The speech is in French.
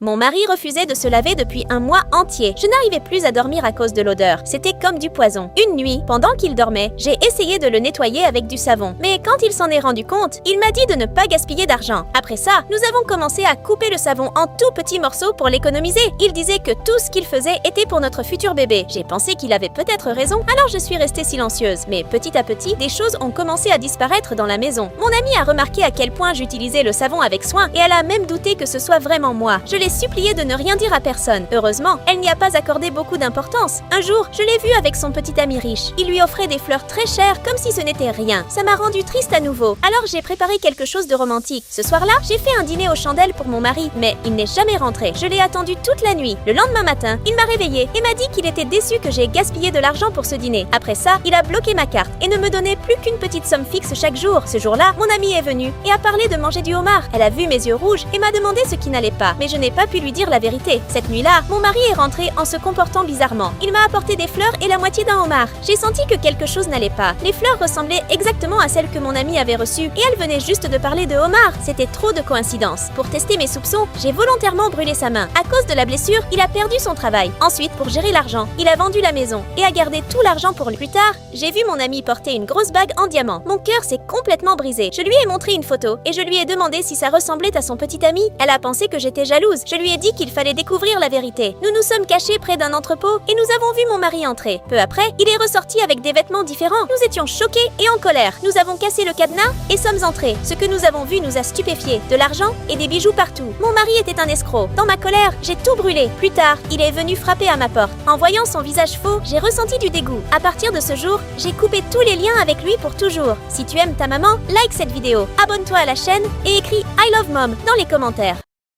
Mon mari refusait de se laver depuis un mois entier. Je n'arrivais plus à dormir à cause de l'odeur. C'était comme du poison. Une nuit, pendant qu'il dormait, j'ai essayé de le nettoyer avec du savon. Mais quand il s'en est rendu compte, il m'a dit de ne pas gaspiller d'argent. Après ça, nous avons commencé à couper le savon en tout petits morceaux pour l'économiser. Il disait que tout ce qu'il faisait était pour notre futur bébé. J'ai pensé qu'il avait peut-être raison, alors je suis restée silencieuse. Mais petit à petit, des choses ont commencé à disparaître dans la maison. Mon amie a remarqué à quel point j'utilisais le savon avec soin et elle a même douté que ce soit vraiment moi. Je l'ai suppliée de ne rien dire à personne. Heureusement, elle n'y a pas accordé beaucoup d'importance. Un jour, je l'ai vue avec son petit ami riche. Il lui offrait des fleurs très chères comme si ce n'était rien. Ça m'a rendue triste à nouveau. Alors j'ai préparé quelque chose de romantique. Ce soir-là, j'ai fait un dîner aux chandelles pour mon mari, mais il n'est jamais rentré. Je l'ai attendu toute la nuit. Le lendemain matin, il m'a réveillée et m'a dit qu'il était déçu que j'ai gaspillé de l'argent pour ce dîner. Après ça, il a bloqué ma carte et ne me donnait plus qu'une petite somme fixe chaque jour. Ce jour-là, mon amie est venue et a parlé de manger du homard. Elle a vu mes yeux rouges et m'a demandé ce qui n'allait pas, mais je n'ai pas pu lui dire la vérité. Cette nuit-là, mon mari est rentré en se comportant bizarrement. Il m'a apporté des fleurs et la moitié d'un homard. J'ai senti que quelque chose n'allait pas. Les fleurs ressemblaient exactement à celles que mon amie avait reçues et elle venait juste de parler de homard. C'était trop de coïncidences. Pour tester mes soupçons, j'ai volontairement brûlé sa main. À cause de la blessure, il a perdu son travail. Ensuite, pour gérer l'argent, il a vendu la maison et a gardé tout l'argent pour lui. Plus tard, j'ai vu mon amie porter une grosse bague en diamant. Mon cœur s'est complètement brisé. Je lui ai montré une photo et je lui ai demandé si ça ressemblait à son petit ami. Elle a pensé que j'étais jalouse. Je lui ai dit qu'il fallait découvrir la vérité. Nous nous sommes cachés près d'un entrepôt et nous avons vu mon mari entrer. Peu après, il est ressorti avec des vêtements différents. Nous étions choqués et en colère. Nous avons cassé le cadenas et sommes entrés. Ce que nous avons vu nous a stupéfiés. De l'argent et des bijoux partout. Mon mari était un escroc. Dans ma colère, j'ai tout brûlé. Plus tard, il est venu frapper à ma porte. En voyant son visage faux, j'ai ressenti du dégoût. À partir de ce jour, j'ai coupé tous les liens avec lui pour toujours. Si tu aimes ta maman, like cette vidéo, abonne-toi à la chaîne et écris I love mom dans les commentaires.